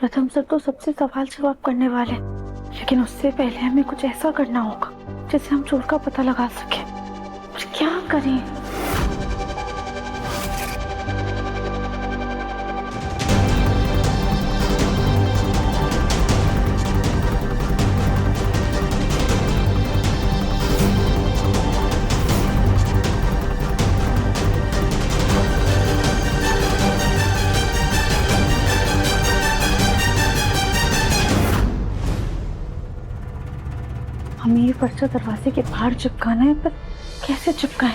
प्रथम सर तो सबसे सवाल जवाब करने वाले, लेकिन उससे पहले हमें कुछ ऐसा करना होगा जिससे हम चोर का पता लगा सके। क्या करें? हमें ये पर्चा दरवाजे के बाहर चिपकाना है, पर कैसे चिपकाएं?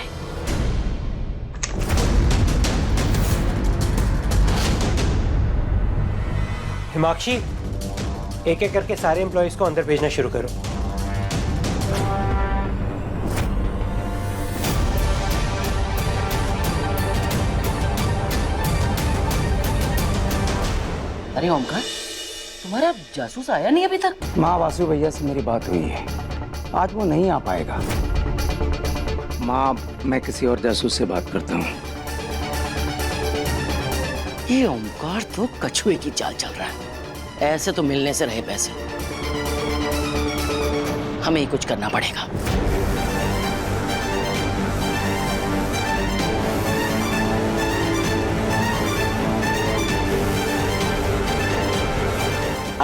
हिमाक्षी, एक एक करके सारे एम्प्लॉयज को अंदर भेजना शुरू करो। अरे ओमकार, तुम्हारा जासूस आया नहीं अभी तक? माँ, वासु भैया से मेरी बात हुई है, आज वो नहीं आ पाएगा। माँ, मैं किसी और जासूस से बात करता हूँ। ये ओमकार तो कछुए की चाल चल रहा है। ऐसे तो मिलने से रहे पैसे। हमें ही कुछ करना पड़ेगा।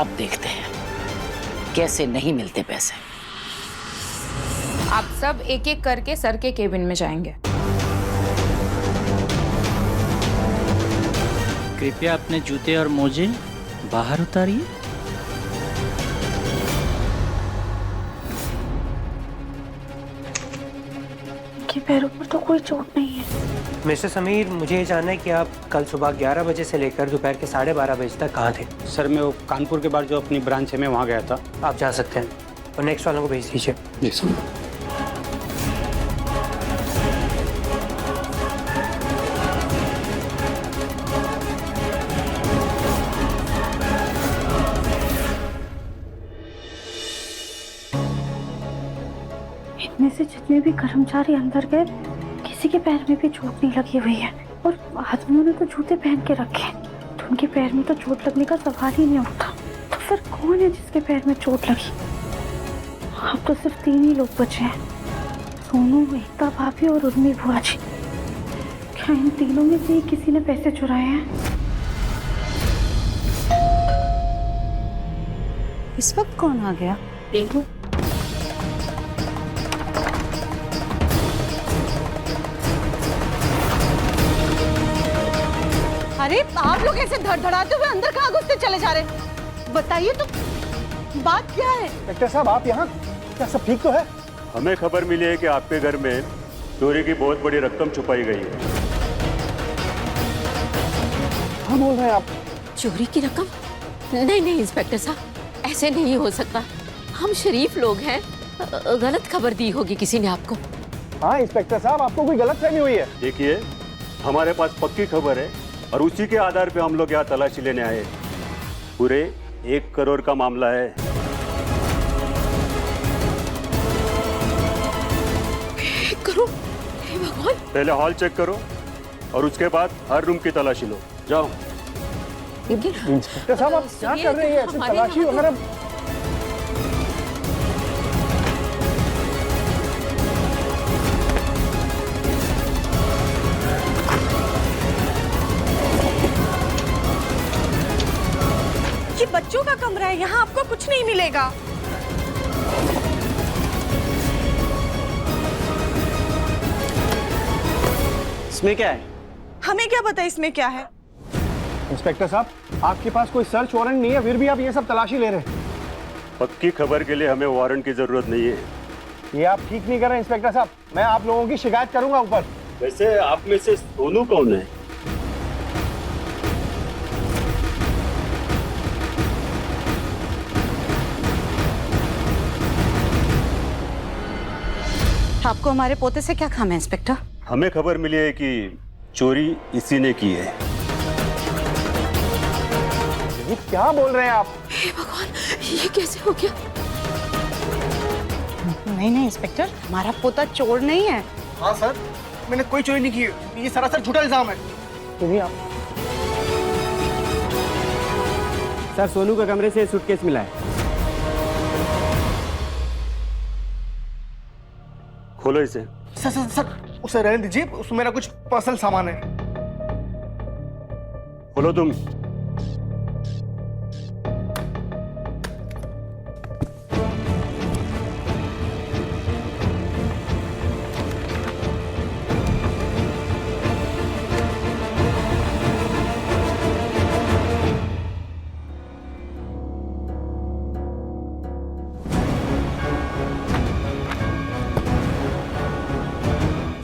अब देखते हैं कैसे नहीं मिलते पैसे। आप सब एक एक करके सर के केबिन में जाएंगे। कृपया अपने जूते और मोजे बाहर उतारिए। के पैरों पर तो कोई चोट नहीं है। मिस्टर समीर, मुझे ये जानना है कि आप कल सुबह 11 बजे से लेकर दोपहर के 12:30 बजे तक कहाँ थे? सर, मैं वो कानपुर के बाद जो अपनी ब्रांच है मैं वहाँ गया था। आप जा सकते हैं और नेक्स्ट वालों को भेज दीजिए। जी सर। इनमें से जितने भी कर्मचारी अंदर गए, किसी के पैर में भी चोट नहीं लगी हुई है, और आदमियों ने तो जूते पहन के रखे, तो उनके पैर में तो चोट लगने का सवाल ही नहीं उठता। तो फिर कौन है जिसके पैर में चोट लगी? अब तो सिर्फ 3 ही लोग बचे हैं, सोनू, एकता भाभी और उर्मी बुआ जी। क्या इन तीनों में से किसी ने पैसे चुराए हैं? इस वक्त कौन आ गया? देखो, अरे आप लोग ऐसे धड़धड़ाते हुए अंदर कहाँ घुसते चले जा रहे? बताइए तो, बात क्या है? डॉक्टर साहब, आप यहाँ? क्या सब ठीक तो है? हमें खबर मिली है कि आपके घर में चोरी की बहुत बड़ी रकम छुपाई गई है। हाँ, बोल रहे हैं आप? चोरी की रकम? नहीं नहीं इंस्पेक्टर साहब, ऐसे नहीं हो सकता। हम शरीफ लोग हैं, गलत खबर दी होगी किसी ने आपको। हाँ इंस्पेक्टर साहब, आपको कोई गलतफहमी हुई है। देखिए, हमारे पास पक्की खबर है और उसी के आधार पे हम लोग यहाँ तलाशी लेने आए। पूरे 1 करोड़ का मामला है। 1 करोड़? हे भगवान! पहले हॉल चेक करो और उसके बाद हर रूम की तलाशी लो। जाओ। इंस्पेक्टर साहब, आप क्या कर रहे हैं? ऐसे तलाशी वगैरह? ये बच्चों का कमरा है, यहाँ आपको कुछ नहीं मिलेगा। इसमें क्या है? हमें क्या पता इसमें क्या है? इंस्पेक्टर साहब, आपके पास कोई सर्च वारंट नहीं है, फिर भी आप ये सब तलाशी ले रहे हैं। पक्की खबर के लिए हमें वारंट की जरूरत नहीं है। ये आप ठीक नहीं कर रहे इंस्पेक्टर साहब, मैं आप लोगों की शिकायत करूंगा ऊपर। वैसे आप में से सोनू कौन है? आपको हमारे पोते से क्या काम है इंस्पेक्टर? हमें खबर मिली है कि चोरी इसी ने की है। ये क्या बोल रहे हैं आप? हे भगवान, ये कैसे हो गया? नहीं नहीं इंस्पेक्टर, हमारा पोता चोर नहीं है। हाँ सर, मैंने कोई चोरी नहीं की, ये सरासर झूठा इल्जाम है। तुम्हें आप सर सोनू के कमरे से सूटकेस मिला है। खोलो इसे। सर सर सर उसे रहने दीजिए, उसमें मेरा कुछ पर्सनल सामान है। खोलो तुम।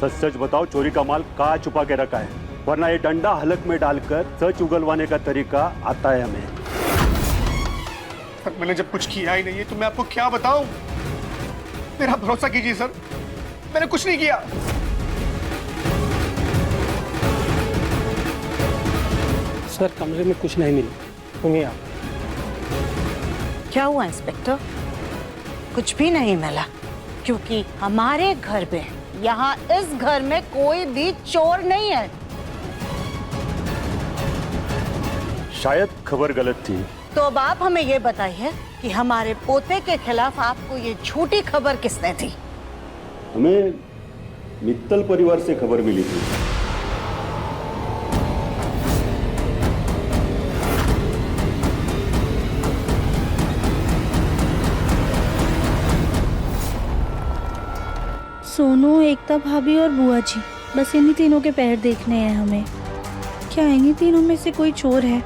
सच सच बताओ, चोरी का माल कहाँ छुपा के रखा है, वरना ये डंडा हलक में डालकर सच उगलवाने का तरीका आता है हमें। सर मैंने जब कुछ किया ही नहीं है तो मैं आपको क्या बताऊं? मेरा भरोसा कीजिए सर, मैंने कुछ नहीं किया। सर कमरे में कुछ नहीं मिला। सुनिए आप। क्या हुआ इंस्पेक्टर? कुछ भी नहीं मिला, क्योंकि हमारे घर में, यहाँ इस घर में कोई भी चोर नहीं है। शायद खबर गलत थी। तो अब आप हमें ये बताइए कि हमारे पोते के खिलाफ आपको ये झूठी खबर किसने दी? हमें मित्तल परिवार से खबर मिली थी। सोनू, एकता भाभी और बुआ जी, बस इन्हीं तीनों के पैर देखने हैं हमें। क्या इन्हीं तीनों में से कोई चोर है?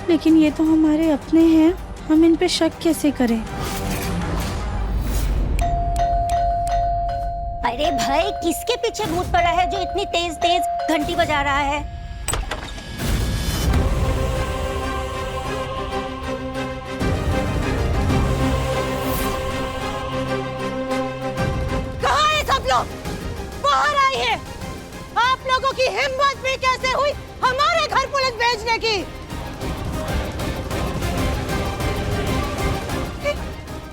लेकिन ये तो हमारे अपने हैं, हम इन पे शक कैसे करें? अरे भाई, किसके पीछे भूत पड़ा है जो इतनी तेज तेज घंटी बजा रहा है? कहाँ है सब लोग? बाहर आइए। आप लोगों की हिम्मत भी कैसे हुई हमारे घर पुलिस भेजने की?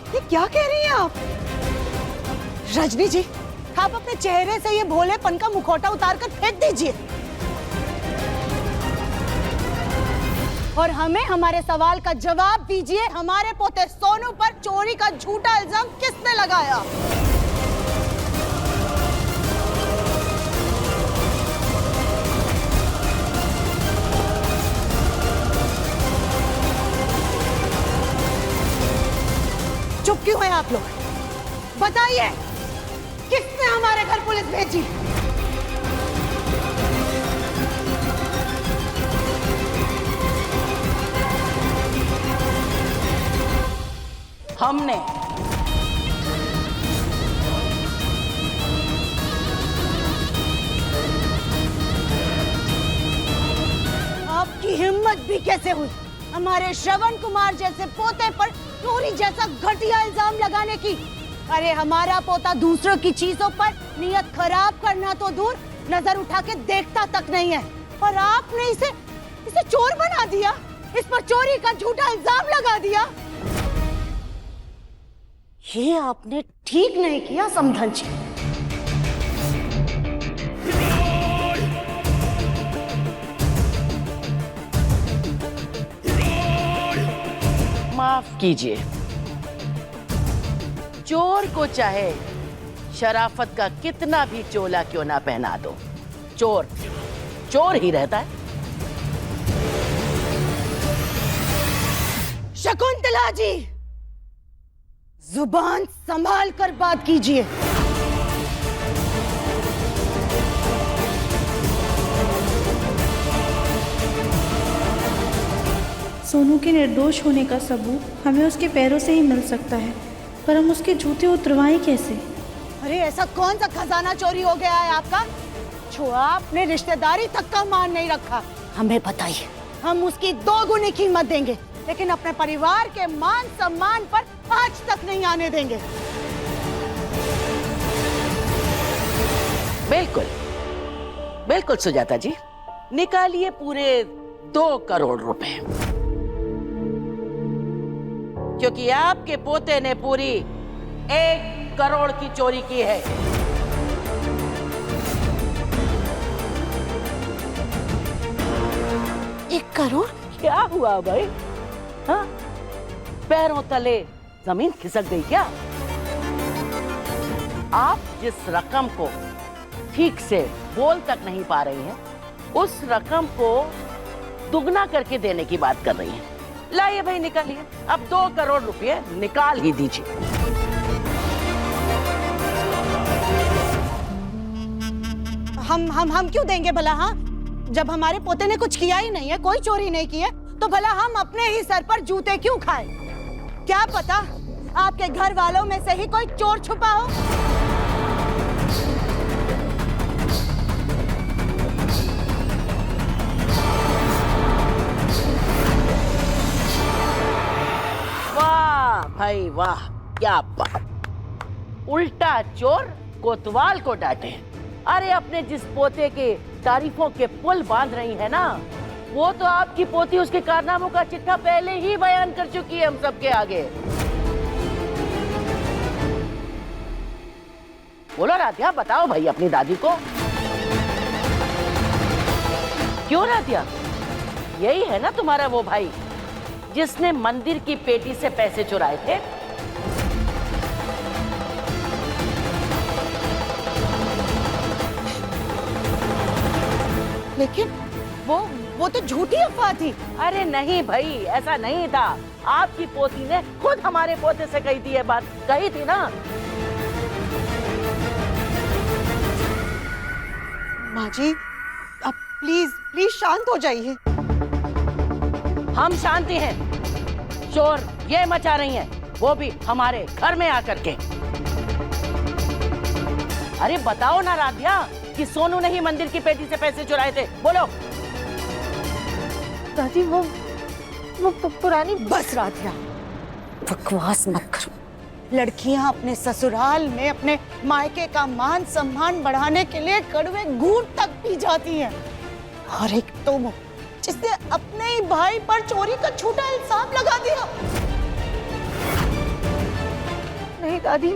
ये क्या कह रही हैं आप? रजनी जी, आप अपने चेहरे से ये भोलेपन का मुखौटा उतारकर फेंक दीजिए और हमें हमारे सवाल का जवाब दीजिए। हमारे पोते सोनू पर चोरी का झूठा इल्जाम किसने लगाया? चुप क्यों हैं आप लोग? बताइए, किसने हमारे घर पुलिस भेजी? हमने। आपकी हिम्मत भी कैसे हुई हमारे श्रवण कुमार जैसे पोते पर चोरी जैसा घटिया इल्जाम लगाने की? अरे हमारा पोता दूसरों की चीजों पर नियत खराब करना तो दूर, नजर उठा के देखता तक नहीं है, और आपने इसे चोर बना दिया, इस पर चोरी का झूठा इल्जाम लगा दिया। ये आपने ठीक नहीं किया समधन जी। माफ कीजिए, चोर को चाहे शराफत का कितना भी चोला क्यों ना पहना दो, चोर चोर ही रहता है। शकुंतला जी, जुबान संभाल कर बात कीजिए। सोनू के निर्दोष होने का सबूत हमें उसके पैरों से ही मिल सकता है, पर हम उसके जूते उतरवाएं कैसे? अरे ऐसा कौन सा खजाना चोरी हो गया है आपका जो आपने रिश्तेदारी तक का मान नहीं रखा? हमें बताइए, हम उसकी 2 गुनी कीमत देंगे, लेकिन अपने परिवार के मान सम्मान पर आज तक नहीं आने देंगे। बिल्कुल बिल्कुल सुजाता जी, निकालिए पूरे 2 करोड़ रुपए, क्योंकि आपके पोते ने पूरी 1 करोड़ की चोरी की है। एक करोड़? क्या हुआ भाई? हाँ? पैरों तले जमीन खिसक गई क्या? आप जिस रकम को ठीक से बोल तक नहीं पा रही हैं, उस रकम को दुगना करके देने की बात कर रही हैं। लाइए भाई, निकालिए। अब 2 करोड़ रुपए निकाल ही दीजिए। हम क्यों देंगे भला? हाँ, जब हमारे पोते ने कुछ किया ही नहीं है, कोई चोरी नहीं की है, तो भला हम अपने ही सर पर जूते क्यों खाएं? क्या पता आपके घर वालों में से ही कोई चोर छुपा हो। वाह भाई वाह, क्या बात। उल्टा चोर कोतवाल को डांटे। अरे अपने जिस पोते के तारीफों के पुल बांध रही है ना, वो तो आपकी पोती उसके कारनामों का चिट्ठा पहले ही बयान कर चुकी है हम सबके आगे। बोलो राधिया, बताओ भाई अपनी दादी को। क्यों राधिया, यही है ना तुम्हारा वो भाई जिसने मंदिर की पेटी से पैसे चुराए थे? लेकिन वो तो झूठी अफवाह थी। अरे नहीं भाई, ऐसा नहीं था। आपकी पोती ने खुद हमारे पोते से कही थी ये बात, कही थी ना। माँ जी, आप प्लीज शांत हो जाइए। हम शांति हैं। चोर ये मचा रही हैं, वो भी हमारे घर में आकर के। अरे बताओ ना राधिया कि सोनू ने ही मंदिर की पेटी से पैसे चुराए थे, बोलो। दादी वो पुरानी। बस राधिया, बकवास मत करो। लड़कियां अपने ससुराल में अपने मायके का मान सम्मान बढ़ाने के लिए कड़वे घूंट तक पी जाती हैं। और एक तुम जिसने अपने ही भाई पर चोरी का झूठा इल्जाम लगा दिया। नहीं दादी,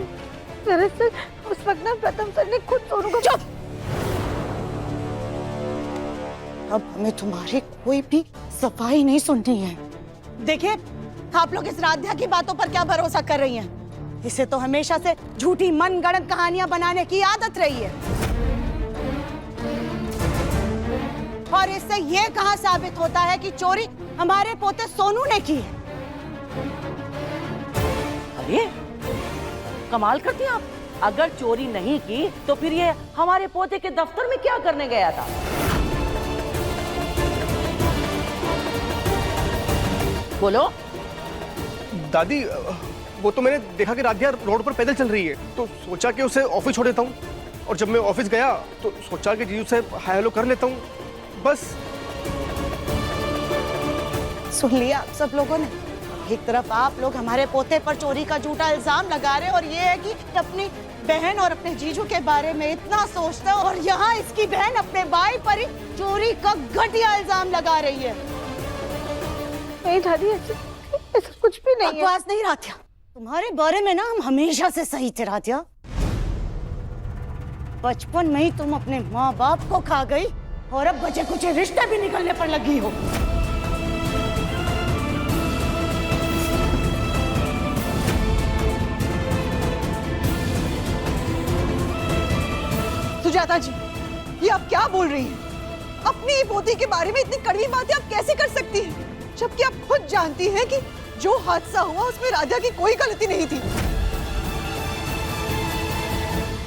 दरअसल उस वक्त ना प्रथम सर ने खुद सोनू को। चुप! अब हमें तुम्हारी कोई भी सफाई नहीं सुननी है। देखिए, आप लोग इस राधिया की बातों पर क्या भरोसा कर रही हैं? इसे तो हमेशा से झूठी मनगढ़ंत कहानियां बनाने की आदत रही है। और इससे ये कहां साबित होता है कि चोरी हमारे पोते सोनू ने की है? अरे कमाल करती हैं आप। अगर चोरी नहीं की तो फिर ये हमारे पोते के दफ्तर में क्या करने गया था? बोलो। दादी, वो तो मैंने देखा कि राधिया रोड पर पैदल चल रही है, तो सोचा कि उसे ऑफिस छोड़ देता हूँ। और जब मैं ऑफिस गया तो सोचा कि जीजू से हाय हेलो कर लेता हूँ, बस। सुन लिया आप सब लोगों ने? एक तरफ आप लोग हमारे पोते पर चोरी का झूठा इल्जाम लगा रहे, और ये है कि अपनी बहन और अपने जीजू के बारे में इतना सोचता है, और यहाँ इसकी बहन अपने भाई पर ही चोरी का घटिया इल्जाम लगा रही है। नहीं दादी, ऐसा कुछ भी नहीं है। बकवास नहीं राधिया, तुम्हारे बारे में ना हम हमेशा से सही थे राधिया। बचपन में ही तुम अपने माँ बाप को खा गई, और अब बचे कुछ रिश्ते भी निकलने पर लगी हो। सुजाता जी, ये आप क्या बोल रही हैं? अपनी ही पोती के बारे में इतनी कड़वी बातें आप कैसे कर सकती हैं? जबकि आप खुद जानती हैं कि जो हादसा हुआ उसमें राधिया की कोई गलती नहीं थी।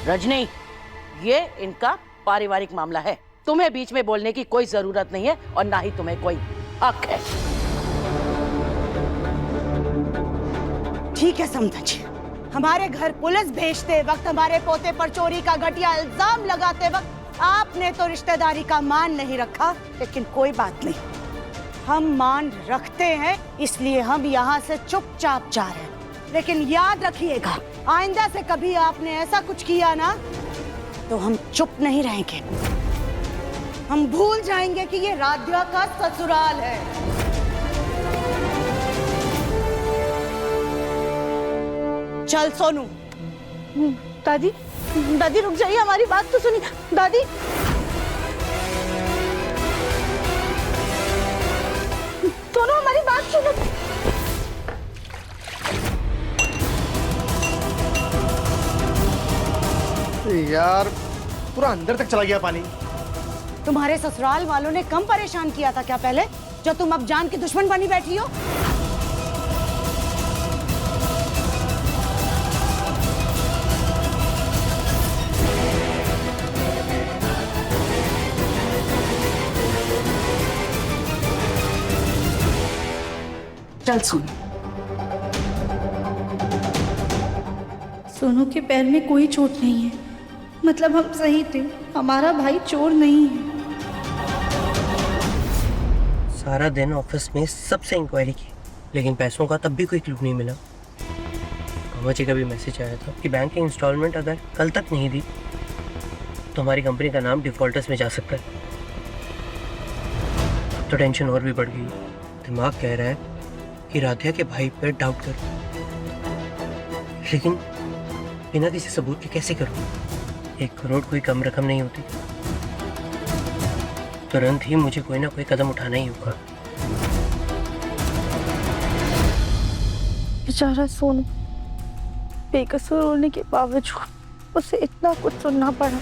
रजनी, ये इनका पारिवारिक मामला है। तुम्हें बीच में बोलने की कोई जरूरत नहीं है, और ना ही तुम्हें कोई हक है। ठीक है समझा जी, हमारे घर पुलिस भेजते वक्त, हमारे पोते पर चोरी का घटिया इल्जाम लगाते वक्त आपने तो रिश्तेदारी का मान नहीं रखा, लेकिन कोई बात नहीं, हम मान रखते हैं, इसलिए हम यहाँ से चुपचाप जा रहे हैं। लेकिन याद रखिएगा, आइंदा से कभी आपने ऐसा कुछ किया ना, तो हम चुप नहीं रहेंगे। हम भूल जाएंगे कि ये राधिया का ससुराल है। चल सोनू। दादी, दादी रुक जाइए, हमारी बात तो सुनिए। दादी, सोनू हमारी बात सुनो। यार पूरा अंदर तक चला गया पानी। तुम्हारे ससुराल वालों ने कम परेशान किया था क्या पहले, जो तुम अब जान की दुश्मन बनी बैठी हो? चल सुन, सोनू के पैर में कोई चोट नहीं है, मतलब हम सही थे, हमारा भाई चोर नहीं है। सारा दिन ऑफिस में सबसे इंक्वायरी की, लेकिन पैसों का तब भी कोई क्लू नहीं मिला। मामा जी का भी मैसेज आया था कि बैंक की इंस्टॉलमेंट अगर कल तक नहीं दी तो हमारी कंपनी का नाम डिफॉल्टर्स में जा सकता है। तो टेंशन और भी बढ़ गई। दिमाग कह रहा है कि राधिया के भाई पर डाउट करूं, लेकिन बिना किसी सबूत के कैसे करूं? 1 करोड़ कोई कम रकम नहीं होती। तुरंत ही मुझे कोई ना कोई कदम उठाना ही होगा। बेचारा सोनू, बेकसूर होने के बावजूद उसे इतना कुछ सुनना पड़ा।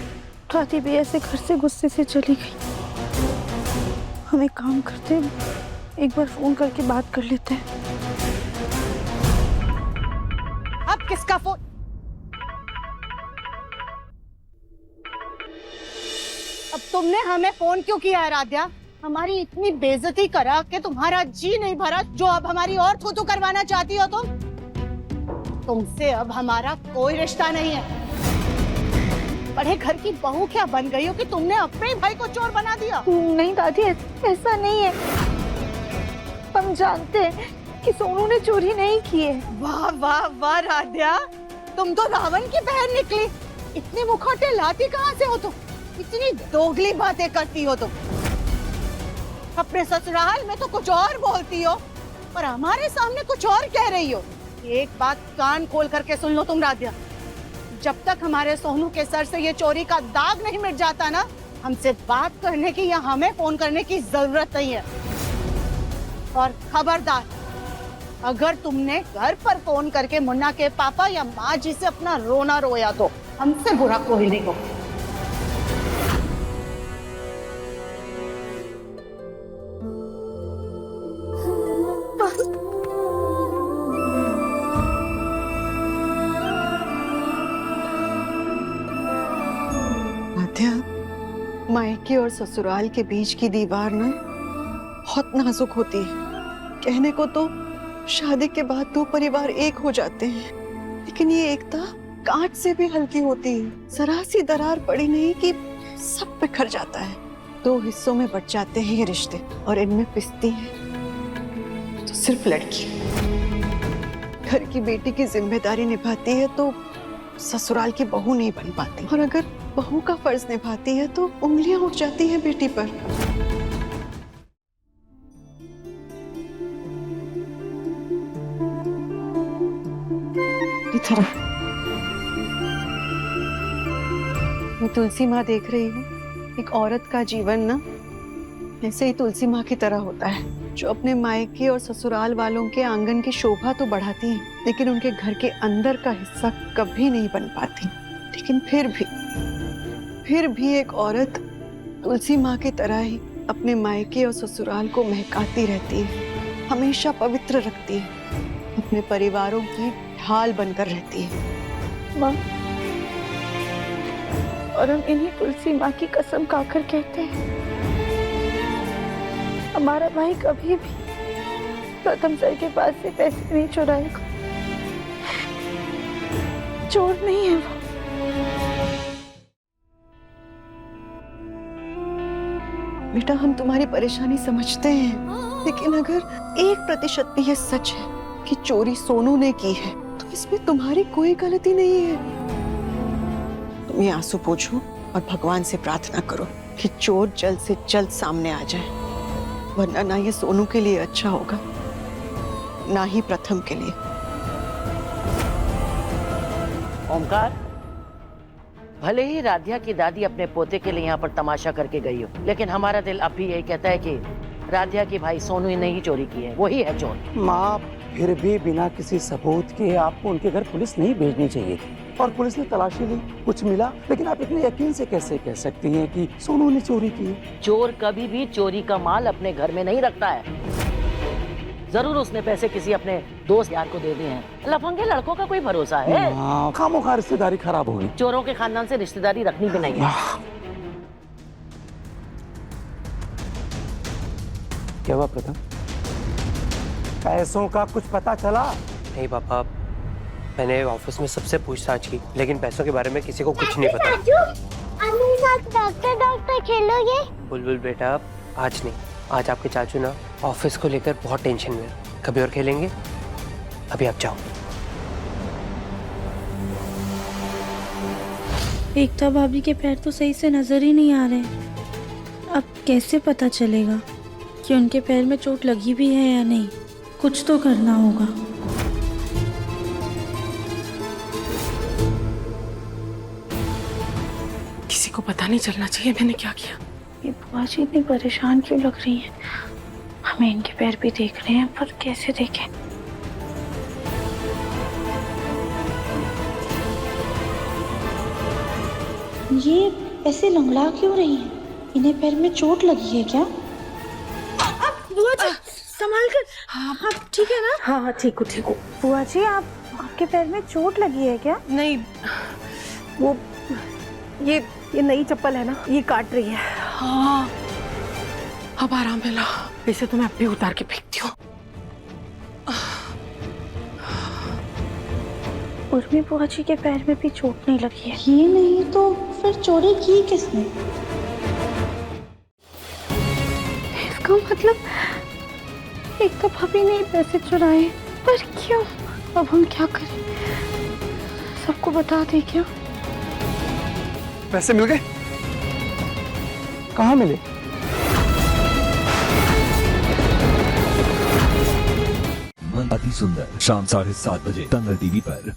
राधी भी ऐसे घर से गुस्से से चली गई। हम एक काम करते हैं, एक बार फोन करके बात कर लेते हैं। अब किसका फोन? अब तुमने हमें फोन क्यों किया है राधिया? हमारी इतनी बेइज्जती करा के तुम्हारा जी नहीं भरा, जो अब हमारी और थू करवाना चाहती हो तुम? तुमसे अब हमारा कोई रिश्ता नहीं है। बड़े घर की बहू क्या बन गई हो कि तुमने अपने ही भाई को चोर बना दिया? नहीं दादी, ऐसा नहीं है। हम जानते हैं कि सोनू ने चोरी नहीं की है। वाह वाह वाह राधिया, तुम तो रावण की बहन निकली। इतने मुखौटे लाती कहाँ से हो तुम? इतनी दोगली बातें करती हो तुम। अपने ससुराल में तो कुछ और बोलती हो और हमारे सामने कुछ और कह रही हो। एक बात कान खोल करके सुन लो तुम राधिया, जब तक हमारे सोनू के सर से ये चोरी का दाग नहीं मिट जाता ना, हमसे बात करने की या हमें फोन करने की जरूरत नहीं है। और खबरदार, अगर तुमने घर पर फोन करके मुन्ना के पापा या माँ जी से अपना रोना रोया तो हमसे बुरा कोई नहीं होगा। मायके और ससुराल के बीच की दीवार ना बहुत नाजुक होती है। कहने को तो शादी के बाद 2 परिवार एक हो जाते हैं, लेकिन ये एकता कांच से भी हल्की होती है। जरा सी दरार पड़ी नहीं कि सब बिखर जाता है। 2 हिस्सों में बट जाते हैं ये रिश्ते, और इनमें पिसती है तो सिर्फ लड़की। घर की बेटी की जिम्मेदारी निभाती है तो ससुराल की बहू नहीं बन पाती, और अगर बहू का फर्ज निभाती है तो उंगलियां उठ जाती हैं बेटी पर। इधर मैं तुलसी माँ देख रही हूँ। एक औरत का जीवन ना ऐसे ही तुलसी माँ की तरह होता है, जो अपने मायके और ससुराल वालों के आंगन की शोभा तो बढ़ाती है, लेकिन उनके घर के अंदर का हिस्सा कभी नहीं बन पाती। लेकिन फिर भी एक औरत तुलसी माँ की तरह ही अपने मायके और ससुराल को महकाती रहती है, हमेशा पवित्र रखती है, अपने परिवारों की ढाल बनकर रहती है। माँ, और हम इन्हीं तुलसी माँ की कसम खाकर कहते हैं, हमारा भाई कभी भी प्रथम सर के पास से पैसे नहीं चुराएगा। चोर नहीं है वो। बेटा, हम तुम्हारी परेशानी समझते हैं, लेकिन अगर 1% भी ये सच है कि चोरी सोनू ने की है, तो इसमें तुम्हारी कोई गलती नहीं है। तुम ये आंसू पोंछो और भगवान से प्रार्थना करो कि चोर जल्द से जल्द सामने आ जाए, वरना ना ये सोनू के लिए अच्छा होगा, ना ही प्रथम के लिए। ओमकार, भले ही राधिया की दादी अपने पोते के लिए यहाँ पर तमाशा करके गई हो, लेकिन हमारा दिल अब भी यही कहता है कि राधिया की भाई सोनू ने ही चोरी की है, वही है चोर। माँ, फिर भी बिना किसी सबूत के आपको उनके घर पुलिस नहीं भेजनी चाहिए थी। और पुलिस ने तलाशी ली, कुछ मिला, लेकिन आप इतने यकीन से कैसे कह सकती हैं कि सोनू ने चोरी की? चोर कभी भी चोरी का माल अपने घर में नहीं रखता है। जरूर उसने पैसे किसी अपने दोस्त यार को दे दिए हैं। लफंगे लड़कों का कोई भरोसा है? खामोखा रिश्तेदारी खराब होगी। चोरों के खानदान से रिश्तेदारी रखनी भी नहीं है। क्या हुआ प्रथम? पैसों का कुछ पता चला? नहीं पापा, मैंने ऑफिस में सबसे पूछताछ की, लेकिन पैसों के बारे में किसी को कुछ नहीं पता। मेरे साथ डॉक्टर खेलोगे? बुलबुल बेटा, आज नहीं। आज आपके चाचू ना ऑफिस को लेकर बहुत टेंशन में हैं। कभी और खेलेंगे, अभी आप जाओ। एकता भाभी के पैर तो सही से नजर ही नहीं आ रहे। अब कैसे पता चलेगा कि उनके पैर में चोट लगी भी है या नहीं? कुछ तो करना होगा। किसी को पता नहीं चलना चाहिए मैंने क्या किया। ये बुआ जी इतनी परेशान क्यों लग रही हैं? हमें इनके पैर भी देख रहे हैं, पर कैसे देखें? ये ऐसे लंगड़ा क्यों रही हैं? इन्हें पैर में चोट लगी है क्या? बुआ जी संभाल कर। हाँ ठीक है ना? हाँ ठीक हूँ। बुआ जी आपके पैर में चोट लगी है क्या? नहीं, वो ये नई चप्पल है ना, ये काट रही है। हाँ अब आराम मिला। इसे तो मैं अभी उतार के फेंकती हूँ। उर्मी बुआ जी के पैर में भी चोट नहीं लगी है। ये नहीं तो फिर चोरी की किसने? इसका मतलब एक तो भाभी ने पैसे चुराए, पर क्यों? अब हम क्या करें? सबको बता दे क्या? पैसे मिल गए? कहाँ मिले? अति सुंदर शाम 7:30 बजे दंगल टीवी पर।